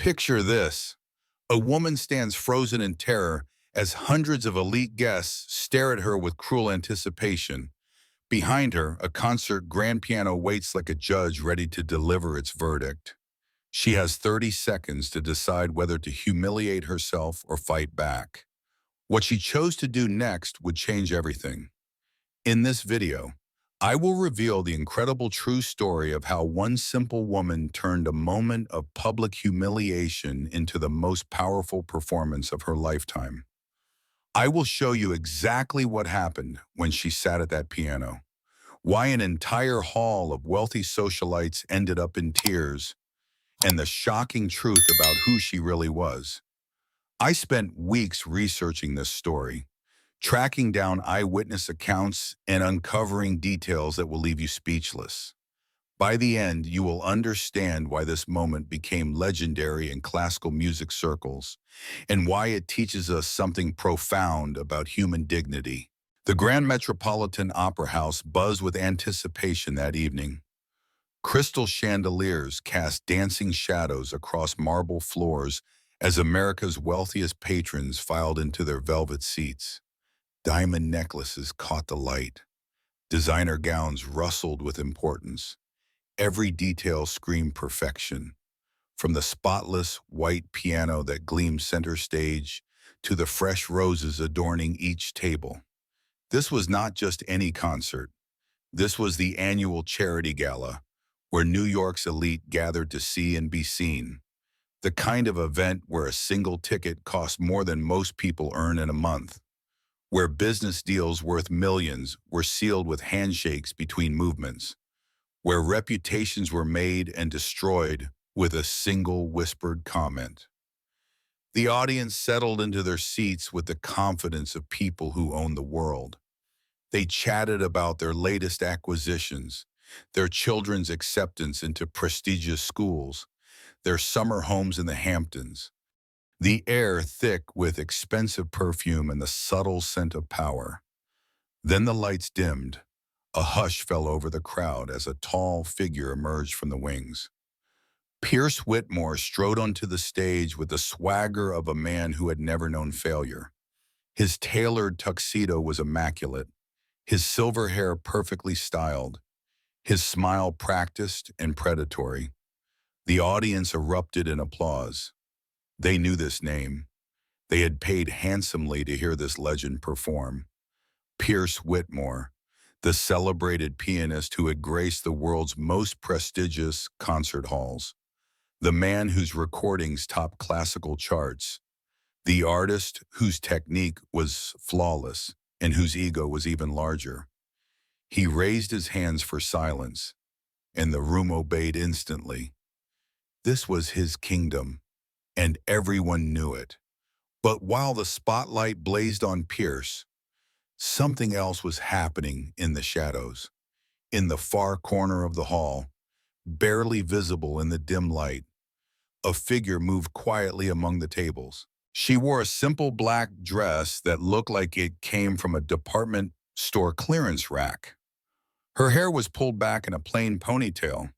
Picture this. A woman stands frozen in terror as hundreds of elite guests stare at her with cruel anticipation. Behind her, a concert grand piano waits like a judge ready to deliver its verdict. She has 30 seconds to decide whether to humiliate herself or fight back. What she chose to do next would change everything. In this video, I will reveal the incredible true story of how one simple woman turned a moment of public humiliation into the most powerful performance of her lifetime. I will show you exactly what happened when she sat at that piano, why an entire hall of wealthy socialites ended up in tears, and the shocking truth about who she really was. I spent weeks researching this story, tracking down eyewitness accounts and uncovering details that will leave you speechless. By the end, you will understand why this moment became legendary in classical music circles and why it teaches us something profound about human dignity. The Grand Metropolitan Opera House buzzed with anticipation that evening. Crystal chandeliers cast dancing shadows across marble floors as America's wealthiest patrons filed into their velvet seats. Diamond necklaces caught the light. Designer gowns rustled with importance. Every detail screamed perfection, from the spotless white piano that gleamed center stage to the fresh roses adorning each table. This was not just any concert. This was the annual charity gala, where New York's elite gathered to see and be seen. The kind of event where a single ticket cost more than most people earn in a month, where business deals worth millions were sealed with handshakes between movements, where reputations were made and destroyed with a single whispered comment. The audience settled into their seats with the confidence of people who own the world. They chatted about their latest acquisitions, their children's acceptance into prestigious schools, their summer homes in the Hamptons, the air thick with expensive perfume and the subtle scent of power. Then the lights dimmed. A hush fell over the crowd as a tall figure emerged from the wings. Pierce Whitmore strode onto the stage with the swagger of a man who had never known failure. His tailored tuxedo was immaculate, his silver hair perfectly styled, his smile practiced and predatory. The audience erupted in applause. They knew this name. They had paid handsomely to hear this legend perform. Pierce Whitmore, the celebrated pianist who had graced the world's most prestigious concert halls, the man whose recordings topped classical charts, the artist whose technique was flawless and whose ego was even larger. He raised his hands for silence, and the room obeyed instantly. This was his kingdom, and everyone knew it. But while the spotlight blazed on Pierce, something else was happening in the shadows. In the far corner of the hall, barely visible in the dim light, a figure moved quietly among the tables. She wore a simple black dress that looked like it came from a department store clearance rack. Her hair was pulled back in a plain ponytail.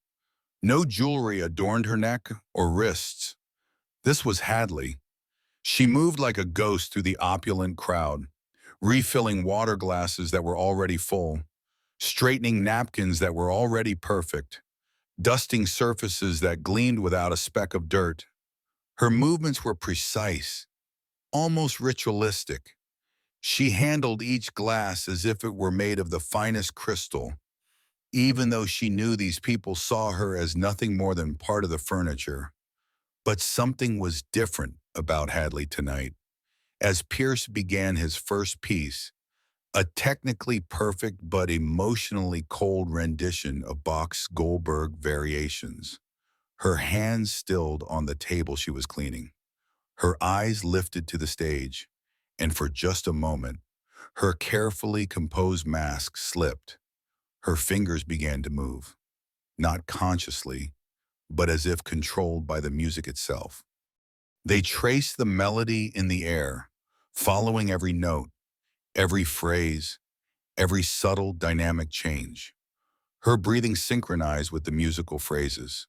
No jewelry adorned her neck or wrists. This was Hadley. She moved like a ghost through the opulent crowd, refilling water glasses that were already full, straightening napkins that were already perfect, dusting surfaces that gleamed without a speck of dirt. Her movements were precise, almost ritualistic. She handled each glass as if it were made of the finest crystal, even though she knew these people saw her as nothing more than part of the furniture. But something was different about Hadley tonight. As Pierce began his first piece, a technically perfect but emotionally cold rendition of Bach's Goldberg Variations, her hands stilled on the table she was cleaning. Her eyes lifted to the stage, and for just a moment, her carefully composed mask slipped. Her fingers began to move, not consciously, but as if controlled by the music itself. They traced the melody in the air, following every note, every phrase, every subtle dynamic change. Her breathing synchronized with the musical phrases.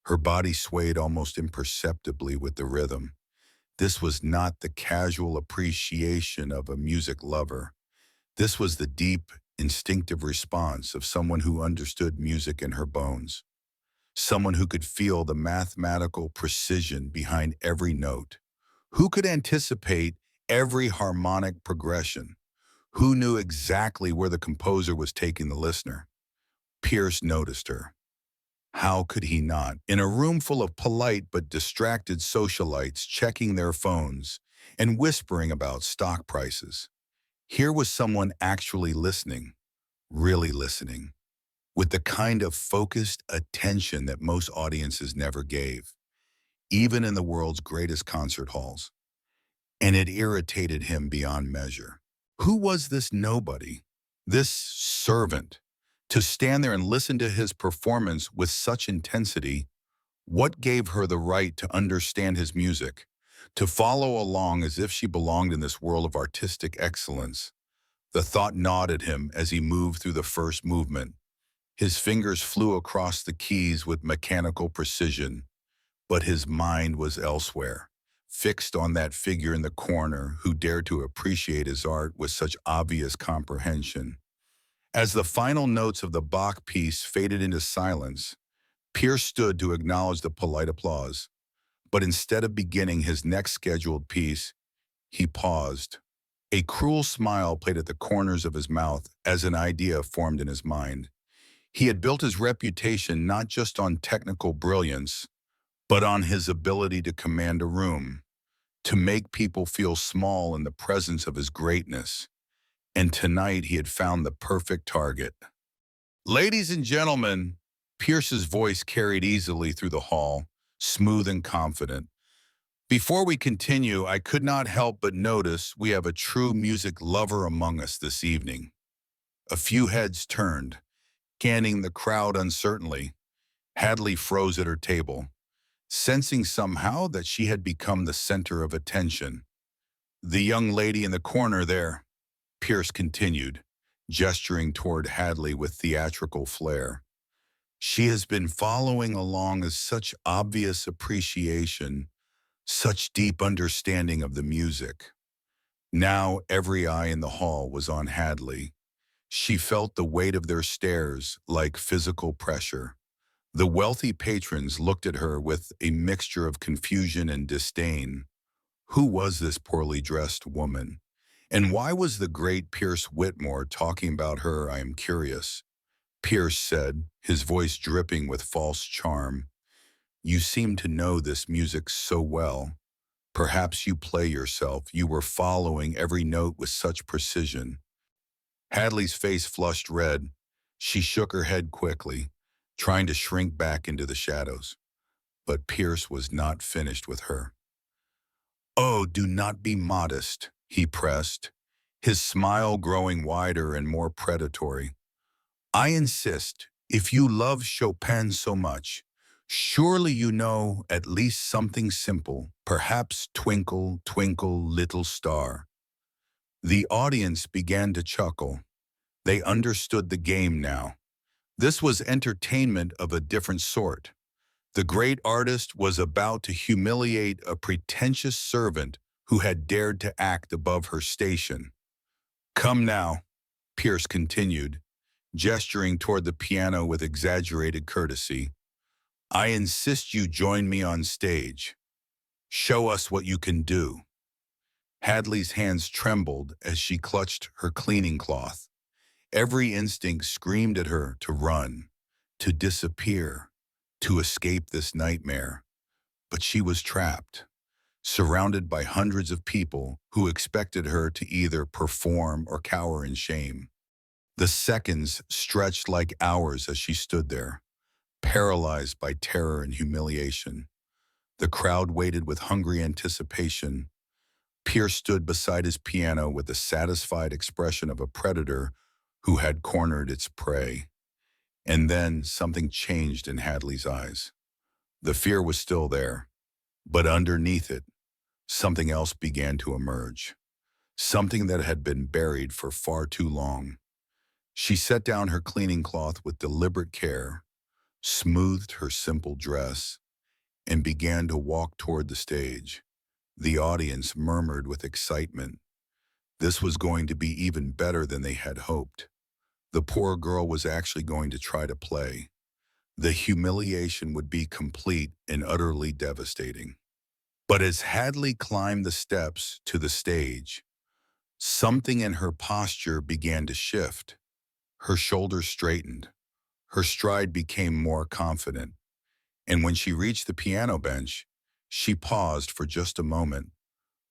Her body swayed almost imperceptibly with the rhythm. This was not the casual appreciation of a music lover. This was the deep, instinctive response of someone who understood music in her bones. Someone who could feel the mathematical precision behind every note. Who could anticipate every harmonic progression? Who knew exactly where the composer was taking the listener? Pierce noticed her. How could he not? In a room full of polite but distracted socialites checking their phones and whispering about stock prices, here was someone actually listening, really listening, with the kind of focused attention that most audiences never gave, even in the world's greatest concert halls. And it irritated him beyond measure. Who was this nobody, this servant, to stand there and listen to his performance with such intensity? What gave her the right to understand his music, to follow along as if she belonged in this world of artistic excellence? The thought gnawed at him as he moved through the first movement. His fingers flew across the keys with mechanical precision, but his mind was elsewhere, fixed on that figure in the corner who dared to appreciate his art with such obvious comprehension. As the final notes of the Bach piece faded into silence, Pierce stood to acknowledge the polite applause. But instead of beginning his next scheduled piece, he paused. A cruel smile played at the corners of his mouth as an idea formed in his mind. He had built his reputation not just on technical brilliance, but on his ability to command a room, to make people feel small in the presence of his greatness. And tonight he had found the perfect target. Ladies and gentlemen, Pierce's voice carried easily through the hall, smooth and confident. Before we continue, I could not help but notice we have a true music lover among us this evening. A few heads turned, scanning the crowd uncertainly. Hadley froze at her table, sensing somehow that she had become the center of attention. The young lady in the corner there, Pierce continued, gesturing toward Hadley with theatrical flair. She has been following along as such obvious appreciation, such deep understanding of the music. Now every eye in the hall was on Hadley. She felt the weight of their stares like physical pressure. The wealthy patrons looked at her with a mixture of confusion and disdain. Who was this poorly dressed woman? And why was the great Pierce Whitmore talking about her, I am curious? Pierce said, his voice dripping with false charm. You seem to know this music so well. Perhaps you play yourself. You were following every note with such precision. Hadley's face flushed red. She shook her head quickly, trying to shrink back into the shadows. But Pierce was not finished with her. Oh, do not be modest, he pressed, his smile growing wider and more predatory. I insist, if you love Chopin so much, surely you know at least something simple, perhaps Twinkle, Twinkle, Little Star. The audience began to chuckle. They understood the game now. This was entertainment of a different sort. The great artist was about to humiliate a pretentious servant who had dared to act above her station. Come now, Pierce continued, gesturing toward the piano with exaggerated courtesy. I insist you join me on stage. Show us what you can do. Hadley's hands trembled as she clutched her cleaning cloth. Every instinct screamed at her to run, to disappear, to escape this nightmare. But she was trapped, surrounded by hundreds of people who expected her to either perform or cower in shame. The seconds stretched like hours as she stood there, paralyzed by terror and humiliation. The crowd waited with hungry anticipation. Pierce stood beside his piano with the satisfied expression of a predator who had cornered its prey. And then something changed in Hadley's eyes. The fear was still there, but underneath it, something else began to emerge. Something that had been buried for far too long. She set down her cleaning cloth with deliberate care, smoothed her simple dress, and began to walk toward the stage. The audience murmured with excitement. This was going to be even better than they had hoped. The poor girl was actually going to try to play. The humiliation would be complete and utterly devastating. But as Hadley climbed the steps to the stage, something in her posture began to shift. Her shoulders straightened. Her stride became more confident. And when she reached the piano bench, she paused for just a moment,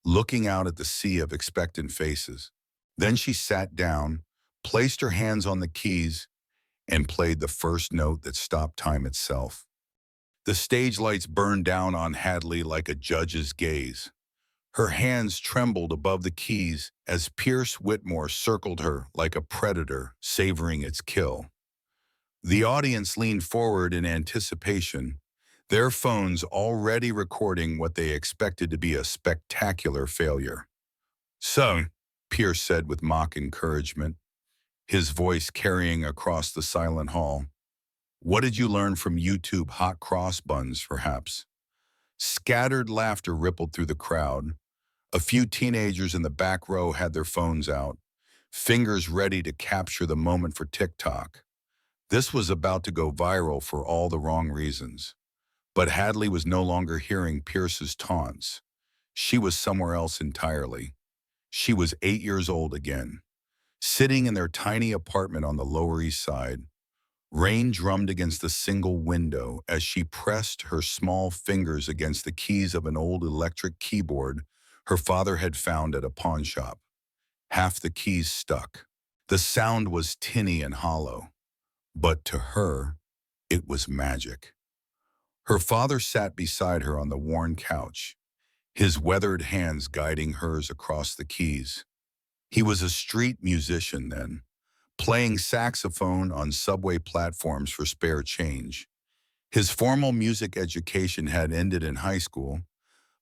looking out at the sea of expectant faces. Then she sat down, placed her hands on the keys, and played the first note that stopped time itself. The stage lights burned down on Hadley like a judge's gaze. Her hands trembled above the keys as Pierce Whitmore circled her like a predator savoring its kill. The audience leaned forward in anticipation, their phones already recording what they expected to be a spectacular failure. "So," Pierce said with mock encouragement, his voice carrying across the silent hall, "what did you learn from YouTube hot cross buns, perhaps?" Scattered laughter rippled through the crowd. A few teenagers in the back row had their phones out, fingers ready to capture the moment for TikTok. This was about to go viral for all the wrong reasons. But Hadley was no longer hearing Pierce's taunts. She was somewhere else entirely. She was 8 years old again, sitting in their tiny apartment on the Lower East Side. Rain drummed against the single window as she pressed her small fingers against the keys of an old electric keyboard her father had found at a pawn shop. Half the keys stuck. The sound was tinny and hollow, but to her, it was magic. Her father sat beside her on the worn couch, his weathered hands guiding hers across the keys. He was a street musician then, playing saxophone on subway platforms for spare change. His formal music education had ended in high school,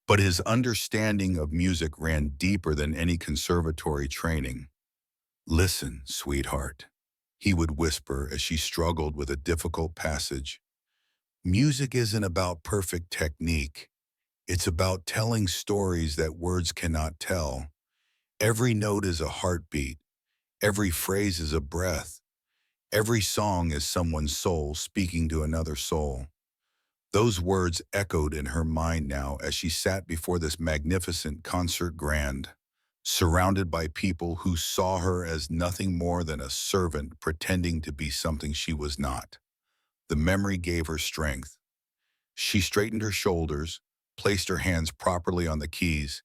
but his understanding of music ran deeper than any conservatory training. "Listen, sweetheart," he would whisper as she struggled with a difficult passage. "Music isn't about perfect technique. It's about telling stories that words cannot tell. Every note is a heartbeat. Every phrase is a breath. Every song is someone's soul speaking to another soul." Those words echoed in her mind now as she sat before this magnificent concert grand, surrounded by people who saw her as nothing more than a servant pretending to be something she was not. The memory gave her strength. She straightened her shoulders, placed her hands properly on the keys,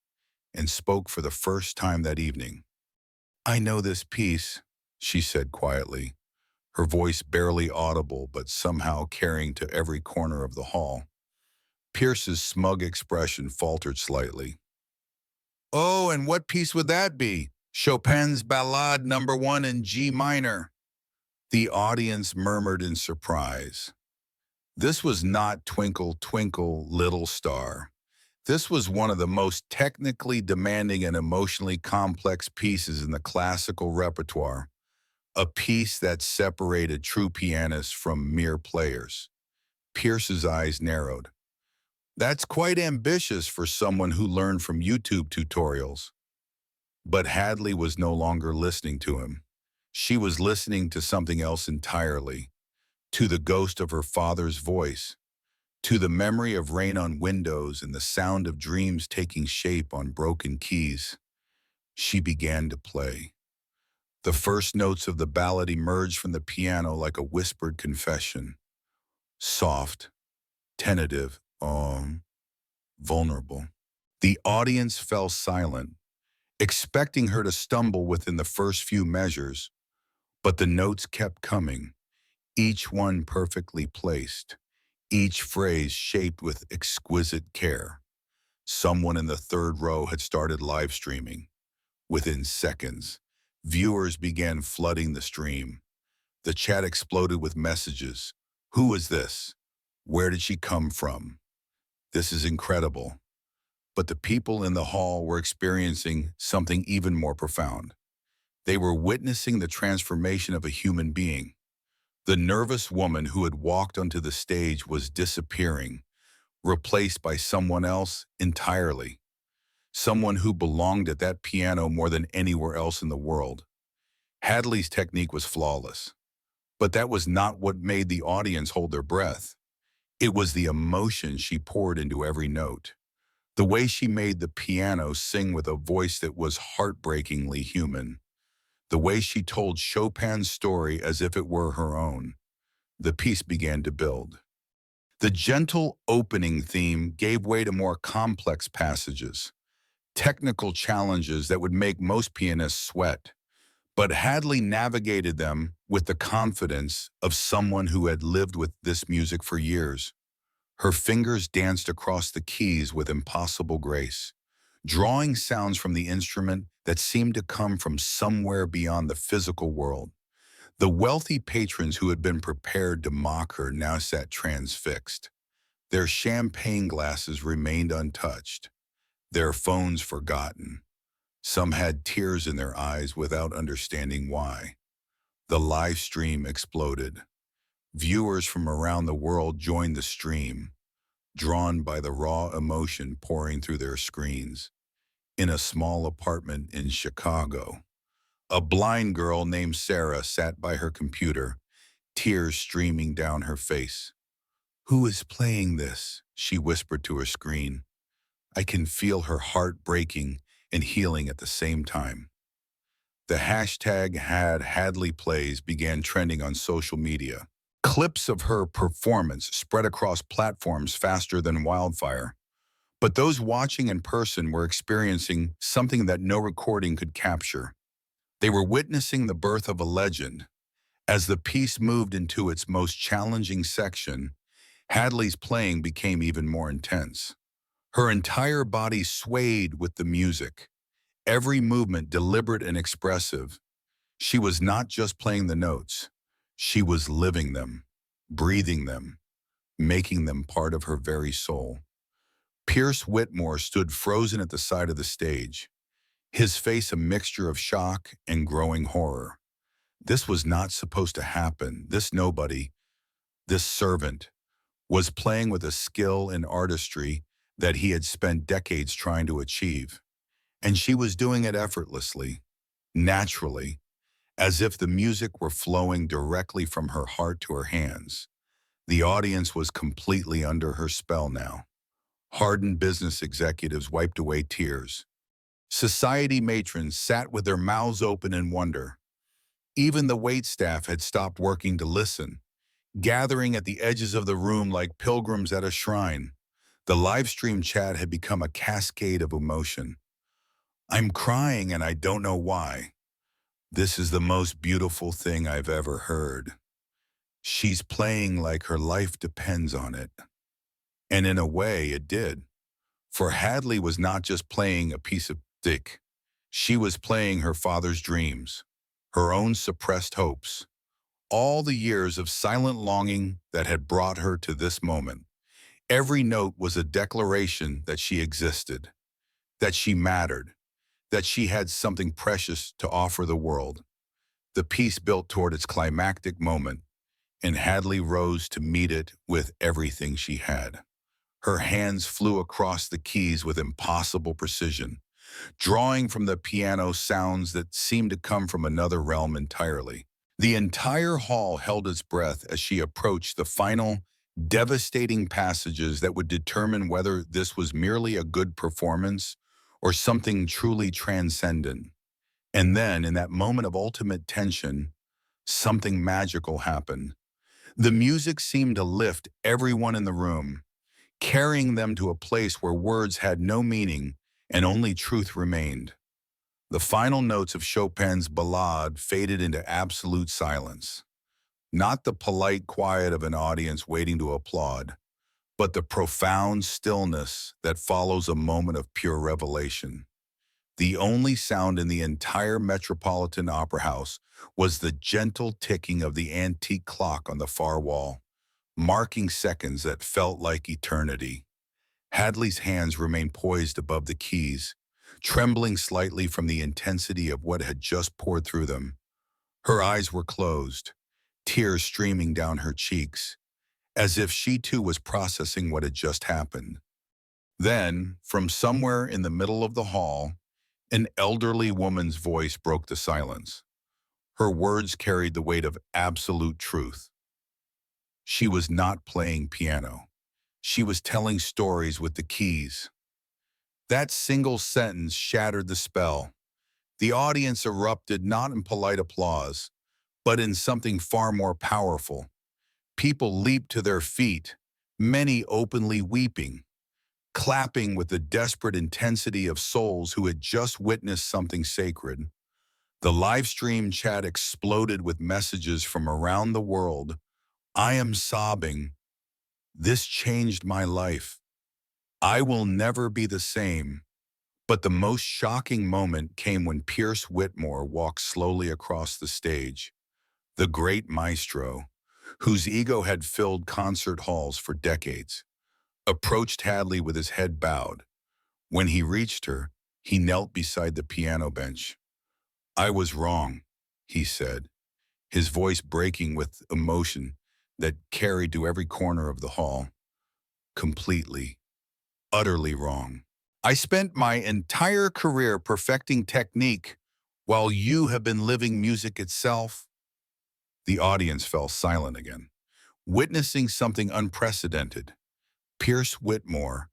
and spoke for the first time that evening. "I know this piece," she said quietly, her voice barely audible but somehow carrying to every corner of the hall. Pierce's smug expression faltered slightly. "Oh, and what piece would that be?" "Chopin's Ballade No. 1 in G minor." The audience murmured in surprise. This was not Twinkle, Twinkle, Little Star. This was one of the most technically demanding and emotionally complex pieces in the classical repertoire, a piece that separated true pianists from mere players. Pierce's eyes narrowed. "That's quite ambitious for someone who learned from YouTube tutorials." But Hadley was no longer listening to him. She was listening to something else entirely, to the ghost of her father's voice, to the memory of rain on windows and the sound of dreams taking shape on broken keys. She began to play. The first notes of the ballad emerged from the piano like a whispered confession. Soft, tentative, vulnerable. The audience fell silent, expecting her to stumble within the first few measures, but the notes kept coming, each one perfectly placed, each phrase shaped with exquisite care. Someone in the third row had started live streaming. Within seconds, viewers began flooding the stream. The chat exploded with messages. "Who is this? Where did she come from? This is incredible." But the people in the hall were experiencing something even more profound. They were witnessing the transformation of a human being. The nervous woman who had walked onto the stage was disappearing, replaced by someone else entirely, someone who belonged at that piano more than anywhere else in the world. Hadley's technique was flawless, but that was not what made the audience hold their breath. It was the emotion she poured into every note, the way she made the piano sing with a voice that was heartbreakingly human, the way she told Chopin's story as if it were her own. The piece began to build. The gentle opening theme gave way to more complex passages, technical challenges that would make most pianists sweat. But Hadley navigated them with the confidence of someone who had lived with this music for years. Her fingers danced across the keys with impossible grace, drawing sounds from the instrument that seemed to come from somewhere beyond the physical world. The wealthy patrons who had been prepared to mock her now sat transfixed. Their champagne glasses remained untouched, their phones forgotten. Some had tears in their eyes without understanding why. The live stream exploded. Viewers from around the world joined the stream, drawn by the raw emotion pouring through their screens. In a small apartment in Chicago, a blind girl named Sarah sat by her computer, tears streaming down her face. "Who is playing this?" she whispered to her screen. I can feel her heart breaking and healing at the same time. The hashtag #HadleyPlays began trending on social media. Clips of her performance spread across platforms faster than wildfire. But those watching in person were experiencing something that no recording could capture. They were witnessing the birth of a legend. As the piece moved into its most challenging section, Hadley's playing became even more intense. Her entire body swayed with the music, every movement deliberate and expressive. She was not just playing the notes, she was living them, breathing them, making them part of her very soul. Pierce Whitmore stood frozen at the side of the stage, his face a mixture of shock and growing horror. This was not supposed to happen. This nobody, this servant, was playing with a skill and artistry that he had spent decades trying to achieve. And she was doing it effortlessly, naturally, as if the music were flowing directly from her heart to her hands. The audience was completely under her spell now. Hardened business executives wiped away tears. Society matrons sat with their mouths open in wonder. Even the waitstaff had stopped working to listen, gathering at the edges of the room like pilgrims at a shrine. The live stream chat had become a cascade of emotion. "I'm crying and I don't know why. This is the most beautiful thing I've ever heard. She's playing like her life depends on it." And in a way, it did. For Hadley was not just playing a piece of stick. She was playing her father's dreams, her own suppressed hopes, all the years of silent longing that had brought her to this moment. Every note was a declaration that she existed, that she mattered, that she had something precious to offer the world. The piece built toward its climactic moment, and Hadley rose to meet it with everything she had. Her hands flew across the keys with impossible precision, drawing from the piano sounds that seemed to come from another realm entirely. The entire hall held its breath as she approached the final, devastating passages that would determine whether this was merely a good performance or something truly transcendent. And then, in that moment of ultimate tension, something magical happened. The music seemed to lift everyone in the room, carrying them to a place where words had no meaning and only truth remained. The final notes of Chopin's ballade faded into absolute silence. Not the polite quiet of an audience waiting to applaud, but the profound stillness that follows a moment of pure revelation. The only sound in the entire Metropolitan Opera House was the gentle ticking of the antique clock on the far wall, marking seconds that felt like eternity. Hadley's hands remained poised above the keys, trembling slightly from the intensity of what had just poured through them. Her eyes were closed, tears streaming down her cheeks, as if she too was processing what had just happened. Then, from somewhere in the middle of the hall, an elderly woman's voice broke the silence. Her words carried the weight of absolute truth. She was not playing piano. She was telling stories with the keys. That single sentence shattered the spell. The audience erupted not in polite applause, but in something far more powerful. People leaped to their feet, many openly weeping, clapping with the desperate intensity of souls who had just witnessed something sacred. The live stream chat exploded with messages from around the world. I am sobbing. This changed my life. I will never be the same. But the most shocking moment came when Pierce Whitmore walked slowly across the stage. The great maestro, whose ego had filled concert halls for decades, approached Hadley with his head bowed. When he reached her, he knelt beside the piano bench. I was wrong, he said, his voice breaking with emotion that carried to every corner of the hall. Completely, utterly wrong. I spent my entire career perfecting technique while you have been living music itself. The audience fell silent again, witnessing something unprecedented. Pierce Whitmore,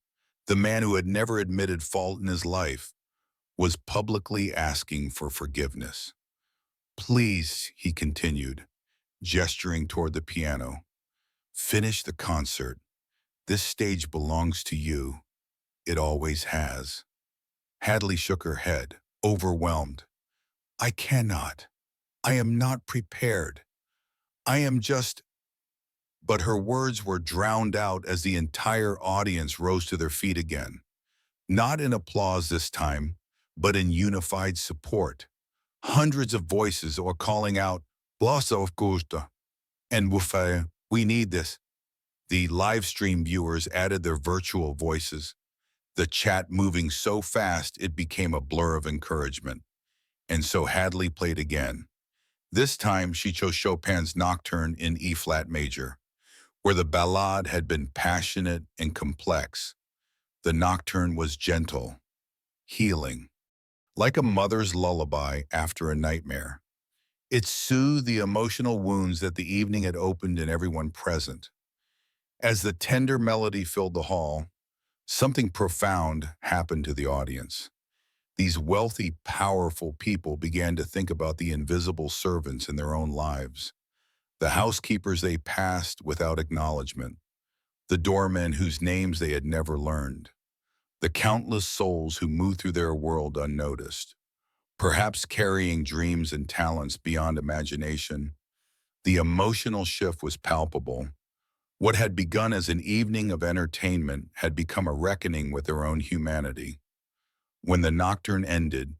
the man who had never admitted fault in his life, was publicly asking for forgiveness. Please, he continued, gesturing toward the piano, finish the concert. This stage belongs to you. It always has. Hadley shook her head, overwhelmed. I cannot. I am not prepared. I am just... But her words were drowned out as the entire audience rose to their feet again. Not in applause this time, but in unified support. Hundreds of voices were calling out, Blossa of Gusta, and Wufaya, we need this. The live stream viewers added their virtual voices, the chat moving so fast it became a blur of encouragement. And so Hadley played again. This time she chose Chopin's Nocturne in E-flat major, where the ballade had been passionate and complex. The Nocturne was gentle, healing, like a mother's lullaby after a nightmare. It soothed the emotional wounds that the evening had opened in everyone present. As the tender melody filled the hall, something profound happened to the audience. These wealthy, powerful people began to think about the invisible servants in their own lives, the housekeepers they passed without acknowledgement, the doormen whose names they had never learned, the countless souls who moved through their world unnoticed, perhaps carrying dreams and talents beyond imagination. The emotional shift was palpable. What had begun as an evening of entertainment had become a reckoning with their own humanity. When the nocturne ended,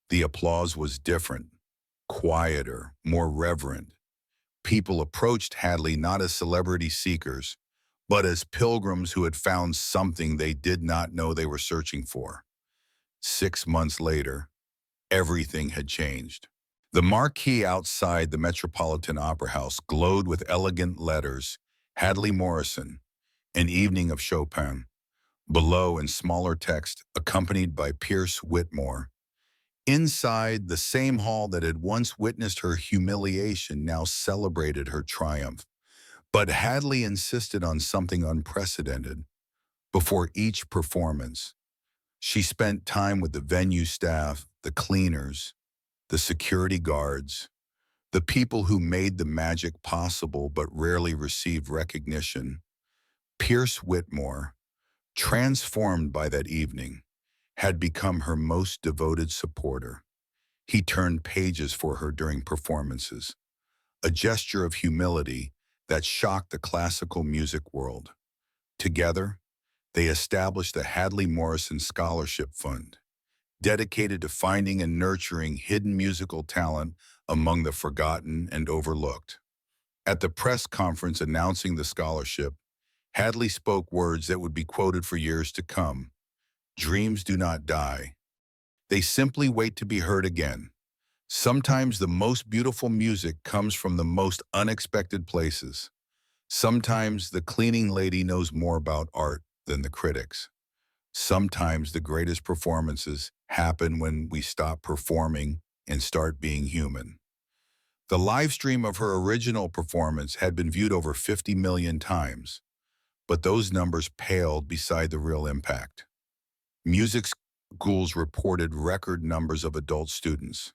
the applause was different, quieter, more reverent. People approached Hadley not as celebrity seekers, but as pilgrims who had found something they did not know they were searching for. 6 months later, everything had changed. The marquee outside the Metropolitan Opera House glowed with elegant letters, Hadley Morrison, An Evening of Chopin. Below, in smaller text, accompanied by Pierce Whitmore. Inside, the same hall that had once witnessed her humiliation now celebrated her triumph. But Hadley insisted on something unprecedented. Before each performance, she spent time with the venue staff, the cleaners, the security guards, the people who made the magic possible but rarely received recognition. Pierce Whitmore, transformed by that evening, had become her most devoted supporter. He turned pages for her during performances, a gesture of humility that shocked the classical music world. Together, they established the Hadley Morrison Scholarship Fund, dedicated to finding and nurturing hidden musical talent among the forgotten and overlooked. At the press conference announcing the scholarship, Hadley spoke words that would be quoted for years to come. Dreams do not die. They simply wait to be heard again. Sometimes the most beautiful music comes from the most unexpected places. Sometimes the cleaning lady knows more about art than the critics. Sometimes the greatest performances happen when we stop performing and start being human. The live stream of her original performance had been viewed over 50 million times, but those numbers paled beside the real impact. Music schools reported record numbers of adult students.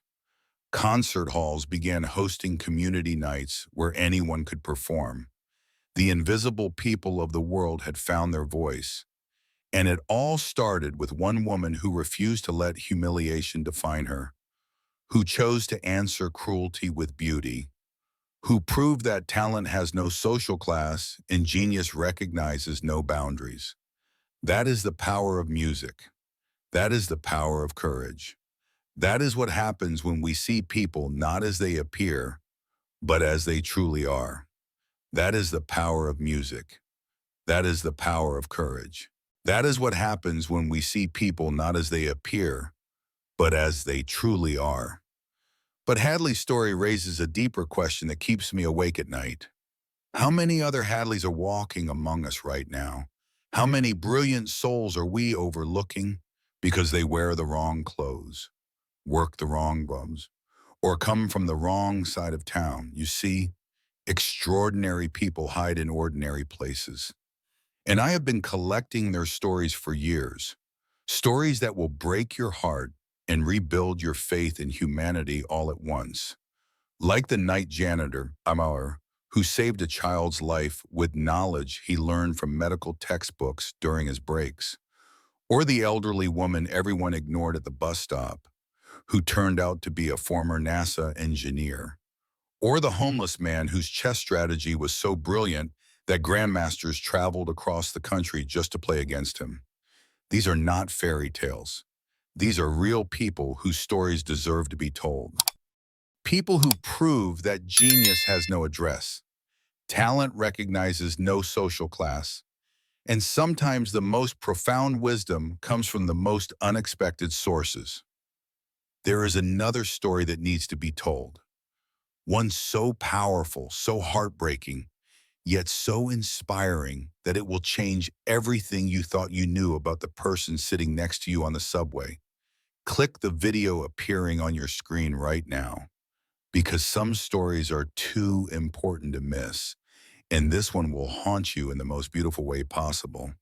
Concert halls began hosting community nights where anyone could perform. The invisible people of the world had found their voice. And it all started with one woman who refused to let humiliation define her, who chose to answer cruelty with beauty, who proved that talent has no social class and genius recognizes no boundaries. That is the power of music. That is the power of courage. That is what happens when we see people not as they appear, but as they truly are. That is the power of music. That is the power of courage. That is what happens when we see people not as they appear, but as they truly are. But Hadley's story raises a deeper question that keeps me awake at night. How many other Hadleys are walking among us right now? How many brilliant souls are we overlooking because they wear the wrong clothes, work the wrong bums, or come from the wrong side of town? You see, extraordinary people hide in ordinary places. And I have been collecting their stories for years. Stories that will break your heart and rebuild your faith in humanity all at once. Like the night janitor, Amar, who saved a child's life with knowledge he learned from medical textbooks during his breaks. Or the elderly woman everyone ignored at the bus stop, who turned out to be a former NASA engineer. Or the homeless man whose chess strategy was so brilliant that grandmasters traveled across the country just to play against him. These are not fairy tales. These are real people whose stories deserve to be told. People who prove that genius has no address. Talent recognizes no social class. And sometimes the most profound wisdom comes from the most unexpected sources. There is another story that needs to be told. One so powerful, so heartbreaking, yet so inspiring that it will change everything you thought you knew about the person sitting next to you on the subway. Click the video appearing on your screen right now, because some stories are too important to miss, and this one will haunt you in the most beautiful way possible.